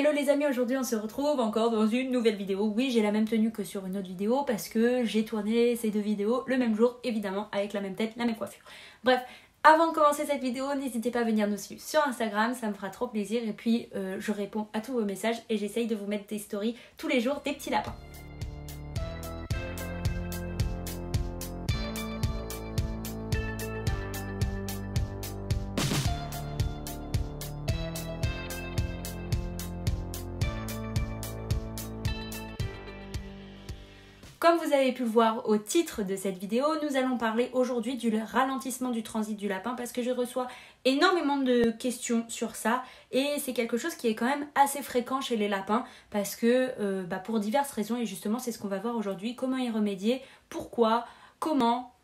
Hello les amis, aujourd'hui on se retrouve encore dans une nouvelle vidéo. Oui, j'ai la même tenue que sur une autre vidéo parce que j'ai tourné ces deux vidéos le même jour, évidemment, avec la même tête, la même coiffure. Bref, avant de commencer cette vidéo, n'hésitez pas à venir nous suivre sur Instagram, ça me fera trop plaisir. Et puis je réponds à tous vos messages et j'essaye de vous mettre des stories tous les jours des petits lapins. Comme vous avez pu le voir au titre de cette vidéo, nous allons parler aujourd'hui du ralentissement du transit du lapin parce que je reçois énormément de questions sur ça et c'est quelque chose qui est quand même assez fréquent chez les lapins parce que pour diverses raisons et justement c'est ce qu'on va voir aujourd'hui, comment y remédier, pourquoi, comment,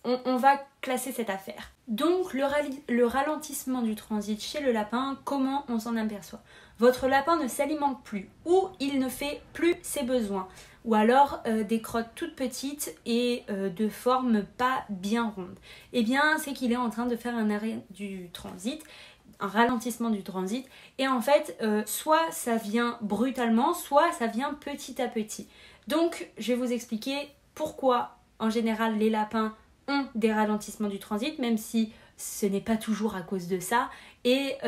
on va classer cette affaire. Donc le ralentissement du transit chez le lapin, comment on s'en aperçoit? Votre lapin ne s'alimente plus ou il ne fait plus ses besoins. Ou alors des crottes toutes petites et de forme pas bien ronde. Eh bien, c'est qu'il est en train de faire un arrêt du transit, un ralentissement du transit. Et en fait, soit ça vient brutalement, soit ça vient petit à petit. Donc, je vais vous expliquer pourquoi, en général, les lapins ont des ralentissements du transit, même si ce n'est pas toujours à cause de ça. Mais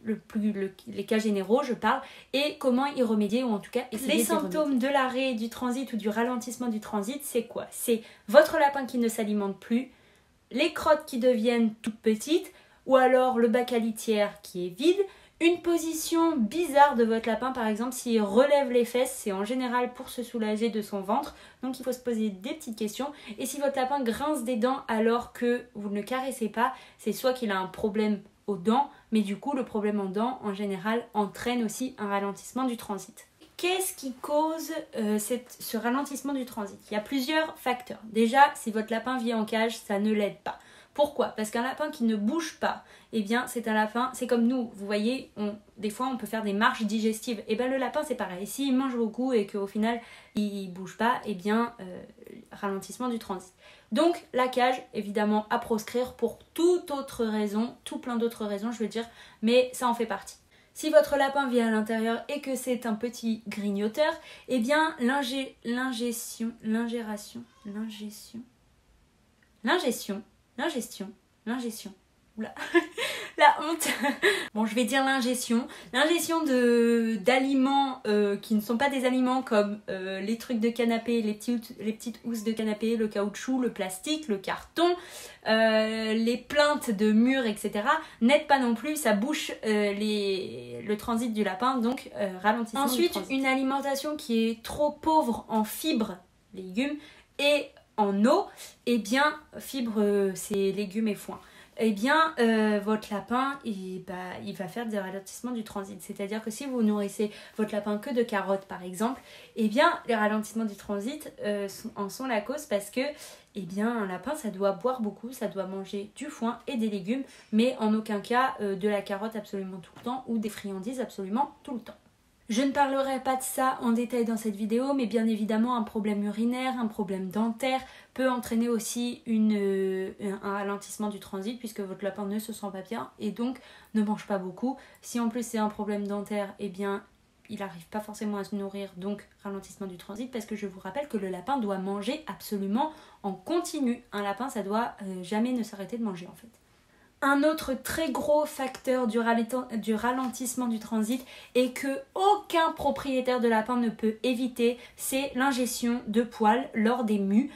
les cas généraux, je parle, et comment y remédier, ou en tout cas essayer les symptômes de l'arrêt du transit ou du ralentissement du transit, c'est quoi? C'est votre lapin qui ne s'alimente plus, les crottes qui deviennent toutes petites, ou alors le bac à litière qui est vide, une position bizarre de votre lapin, par exemple, s'il relève les fesses, c'est en général pour se soulager de son ventre. Donc il faut se poser des petites questions. Et si votre lapin grince des dents alors que vous ne le caressez pas, c'est soit qu'il a un problème aux dents, mais du coup le problème aux dents en général entraîne aussi un ralentissement du transit. Qu'est-ce qui cause ce ralentissement du transit? Il y a plusieurs facteurs. Déjà, si votre lapin vit en cage, ça ne l'aide pas. Pourquoi? Parce qu'un lapin qui ne bouge pas, eh bien c'est un lapin, c'est comme nous, vous voyez, des fois on peut faire des marches digestives. Et bien le lapin c'est pareil, s'il mange beaucoup et qu'au final il bouge pas, eh bien ralentissement du transit. Donc la cage, évidemment à proscrire pour toute autre raison, tout plein d'autres raisons je veux dire, mais ça en fait partie. Si votre lapin vit à l'intérieur et que c'est un petit grignoteur, eh bien l'ingestion, oula, la honte. Bon, je vais dire l'ingestion d'aliments qui ne sont pas des aliments comme les trucs de canapé, les petites housses de canapé, le caoutchouc, le plastique, le carton, les plinthes de murs, etc. n'aident pas non plus, ça bouche le transit du lapin, donc ralentissement. Ensuite, une alimentation qui est trop pauvre en fibres, légumes, et en eau, eh bien, fibres, c'est légumes et foin. Eh bien, votre lapin, il va faire des ralentissements du transit. C'est-à-dire que si vous nourrissez votre lapin que de carottes, par exemple, eh bien, les ralentissements du transit en sont la cause parce que, eh bien, un lapin, ça doit boire beaucoup, ça doit manger du foin et des légumes, mais en aucun cas de la carotte absolument tout le temps ou des friandises absolument tout le temps. Je ne parlerai pas de ça en détail dans cette vidéo, mais bien évidemment un problème urinaire, un problème dentaire peut entraîner aussi un ralentissement du transit puisque votre lapin ne se sent pas bien et donc ne mange pas beaucoup. Si en plus c'est un problème dentaire, eh bien il n'arrive pas forcément à se nourrir, donc ralentissement du transit parce que je vous rappelle que le lapin doit manger absolument en continu. Un lapin, ça doit jamais ne s'arrêter de manger en fait. Un autre très gros facteur du ralentissement du transit et que aucun propriétaire de lapin ne peut éviter, c'est l'ingestion de poils lors des mues.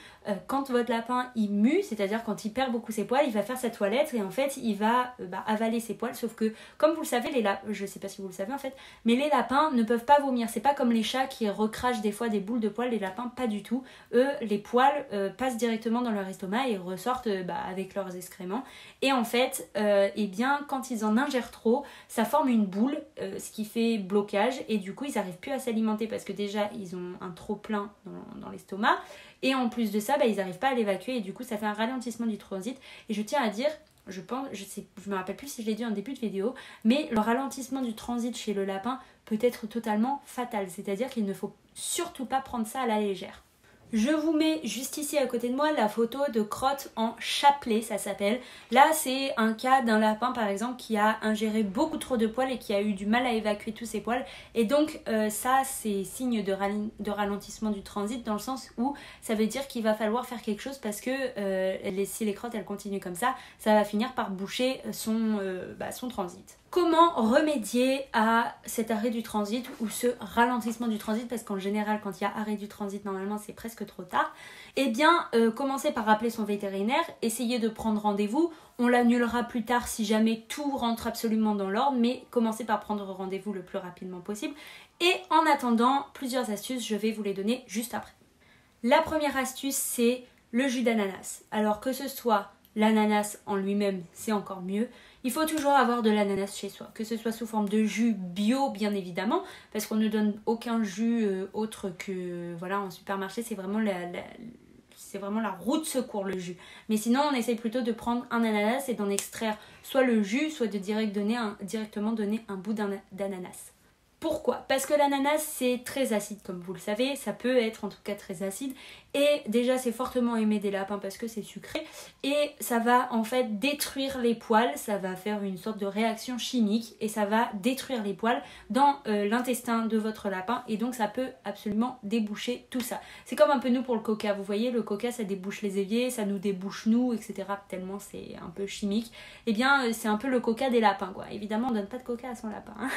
Quand votre lapin il mue, c'est-à-dire quand il perd beaucoup ses poils, il va faire sa toilette et en fait il va avaler ses poils. Sauf que comme vous le savez, je sais pas si vous le savez en fait, mais les lapins ne peuvent pas vomir. C'est pas comme les chats qui recrachent des fois des boules de poils, les lapins pas du tout. Eux, les poils passent directement dans leur estomac et ressortent avec leurs excréments. Et en fait, eh bien quand ils en ingèrent trop, ça forme une boule, ce qui fait blocage et du coup ils n'arrivent plus à s'alimenter parce que déjà ils ont un trop plein dans l'estomac. Et en plus de ça, ils n'arrivent pas à l'évacuer et du coup ça fait un ralentissement du transit. Et je tiens à dire, je me rappelle plus si je l'ai dit en début de vidéo, mais le ralentissement du transit chez le lapin peut être totalement fatal. C'est-à-dire qu'il ne faut surtout pas prendre ça à la légère. Je vous mets juste ici à côté de moi la photo de crotte en chapelet, ça s'appelle. Là, c'est un cas d'un lapin par exemple qui a ingéré beaucoup trop de poils et qui a eu du mal à évacuer tous ses poils. Et donc ça, c'est signe de ralentissement du transit dans le sens où ça veut dire qu'il va falloir faire quelque chose parce que si les crottes elles continuent comme ça va finir par boucher son transit. Comment remédier à cet arrêt du transit ou ce ralentissement du transit, parce qu'en général quand il y a arrêt du transit normalement c'est presque trop tard. Eh bien commencez par appeler son vétérinaire, essayez de prendre rendez-vous, on l'annulera plus tard si jamais tout rentre absolument dans l'ordre, mais commencez par prendre rendez-vous le plus rapidement possible. Et en attendant, plusieurs astuces, je vais vous les donner juste après. La première astuce, c'est le jus d'ananas. Alors que ce soit l'ananas en lui-même, c'est encore mieux. Il faut toujours avoir de l'ananas chez soi, que ce soit sous forme de jus bio bien évidemment, parce qu'on ne donne aucun jus autre que en supermarché, c'est vraiment la roue de secours le jus. Mais sinon on essaye plutôt de prendre un ananas et d'en extraire soit le jus, soit de directement donner un bout d'ananas. Pourquoi? Parce que l'ananas c'est très acide comme vous le savez, ça peut être en tout cas très acide et déjà c'est fortement aimé des lapins parce que c'est sucré et ça va en fait détruire les poils, ça va faire une sorte de réaction chimique et ça va détruire les poils dans l'intestin de votre lapin et donc ça peut absolument déboucher tout ça. C'est comme un peu nous pour le coca, vous voyez le coca ça débouche les éviers, ça nous débouche nous etc. tellement c'est un peu chimique. Et bien c'est un peu le coca des lapins quoi, évidemment on donne pas de coca à son lapin hein.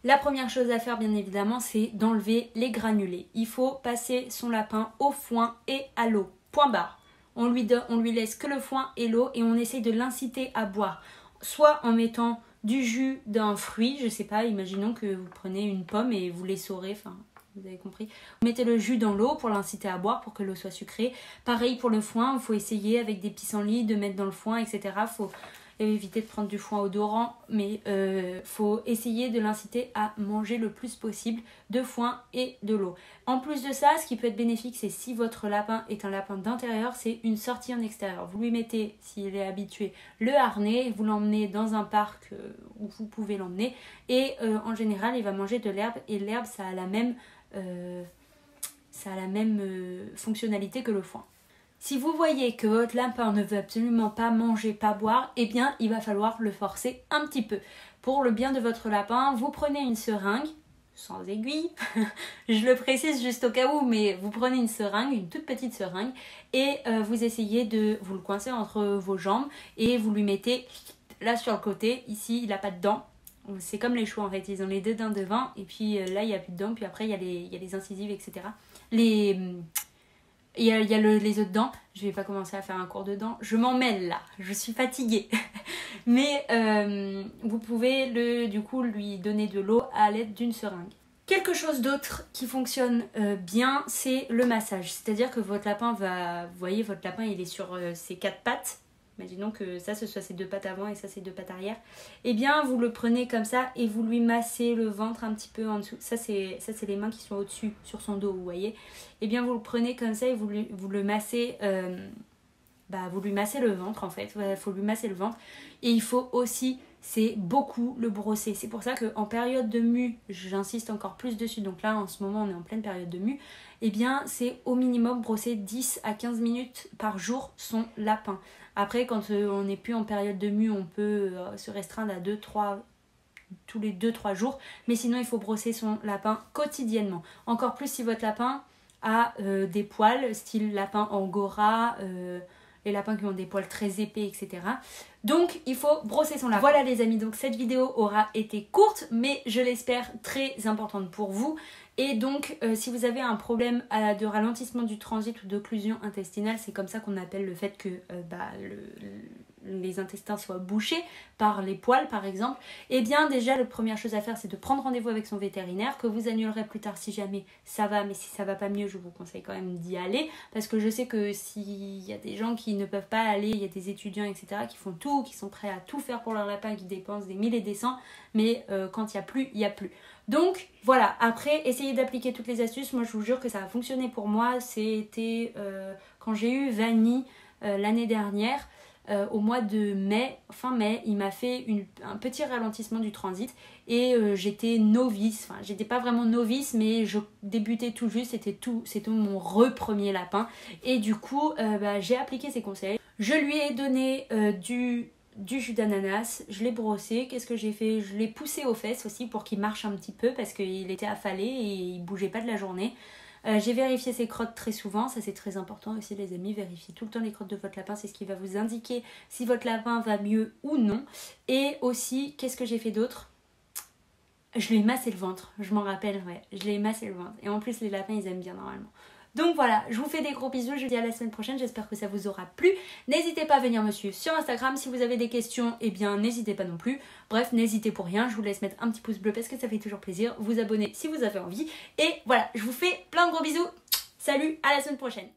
La première chose à faire bien évidemment c'est d'enlever les granulés. Il faut passer son lapin au foin et à l'eau. Point barre. On lui laisse que le foin et l'eau et on essaye de l'inciter à boire. Soit en mettant du jus d'un fruit, je sais pas, imaginons que vous prenez une pomme et vous l'essorez, enfin vous avez compris. Vous mettez le jus dans l'eau pour l'inciter à boire, pour que l'eau soit sucrée. Pareil pour le foin, il faut essayer avec des pissenlits de mettre dans le foin, etc. Faut éviter de prendre du foin odorant, mais faut essayer de l'inciter à manger le plus possible de foin et de l'eau. En plus de ça, ce qui peut être bénéfique, c'est si votre lapin est un lapin d'intérieur, c'est une sortie en extérieur. Vous lui mettez, s'il est habitué, le harnais, vous l'emmenez dans un parc où vous pouvez l'emmener, et en général, il va manger de l'herbe, et l'herbe, ça a la même fonctionnalité que le foin. Si vous voyez que votre lapin ne veut absolument pas manger, pas boire, eh bien il va falloir le forcer un petit peu. Pour le bien de votre lapin, vous prenez une seringue, sans aiguille, je le précise juste au cas où, mais vous prenez une seringue, une toute petite seringue, et vous essayez de vous le coincer entre vos jambes, et vous lui mettez là sur le côté, ici il n'a pas de dents. C'est comme les chevaux en fait, ils ont les deux dents devant, et puis là il n'y a plus de dents, puis après il y a les incisives, etc. Il y a les autres dents, je vais pas commencer à faire un cours de dents, je m'en mêle là, je suis fatiguée. Mais vous pouvez du coup lui donner de l'eau à l'aide d'une seringue. Quelque chose d'autre qui fonctionne bien, c'est le massage. C'est-à-dire que votre lapin vous voyez votre lapin il est sur ses 4 pattes. Imaginons que ça ce soit ses 2 pattes avant et ça ses 2 pattes arrière. Eh bien vous le prenez comme ça et vous lui massez le ventre un petit peu en dessous. Ça c'est les mains qui sont au-dessus sur son dos, vous voyez. Eh bien vous le prenez comme ça et vous le massez, vous lui massez le ventre en fait. Il faut lui masser le ventre. Et il faut aussi, c'est beaucoup le brosser. C'est pour ça qu'en période de mue, j'insiste encore plus dessus. Donc là en ce moment on est en pleine période de mue. Eh bien c'est au minimum brosser 10 à 15 minutes par jour son lapin. Après, quand on n'est plus en période de mue, on peut se restreindre à tous les 2-3 jours. Mais sinon, il faut brosser son lapin quotidiennement. Encore plus si votre lapin a des poils, style lapin angora, les lapins qui ont des poils très épais, etc. Donc, il faut brosser son lapin. Voilà les amis, donc cette vidéo aura été courte, mais je l'espère très importante pour vous. Et donc, si vous avez un problème de ralentissement du transit ou d'occlusion intestinale, c'est comme ça qu'on appelle le fait que les intestins soient bouchés par les poils par exemple, eh bien déjà la première chose à faire c'est de prendre rendez-vous avec son vétérinaire que vous annulerez plus tard si jamais ça va, mais si ça va pas mieux je vous conseille quand même d'y aller parce que je sais que s'il y a des gens qui ne peuvent pas aller, il y a des étudiants etc qui font tout, qui sont prêts à tout faire pour leur lapin, qui dépensent des 1000 et des 100, mais quand il n'y a plus, il n'y a plus. Donc voilà, après essayez d'appliquer toutes les astuces, moi je vous jure que ça a fonctionné pour moi, c'était quand j'ai eu Vanille l'année dernière. au mois de mai, fin mai, il m'a fait un petit ralentissement du transit et j'étais novice, enfin j'étais pas vraiment novice mais je débutais tout juste, c'était mon premier lapin et du coup j'ai appliqué ses conseils. Je lui ai donné du jus d'ananas, je l'ai brossé, qu'est-ce que j'ai fait? Je l'ai poussé aux fesses aussi pour qu'il marche un petit peu parce qu'il était affalé et il bougeait pas de la journée. J'ai vérifié ses crottes très souvent, ça c'est très important aussi les amis, vérifiez tout le temps les crottes de votre lapin, c'est ce qui va vous indiquer si votre lapin va mieux ou non. Et aussi, qu'est-ce que j'ai fait d'autre? Je lui ai massé le ventre, je m'en rappelle, ouais, je lui ai massé le ventre. Et en plus les lapins ils aiment bien normalement. Donc voilà, je vous fais des gros bisous, je vous dis à la semaine prochaine, j'espère que ça vous aura plu. N'hésitez pas à venir me suivre sur Instagram, si vous avez des questions, eh bien n'hésitez pas non plus. Bref, n'hésitez pour rien, je vous laisse mettre un petit pouce bleu parce que ça fait toujours plaisir. Vous abonner si vous avez envie. Et voilà, je vous fais plein de gros bisous. Salut, à la semaine prochaine.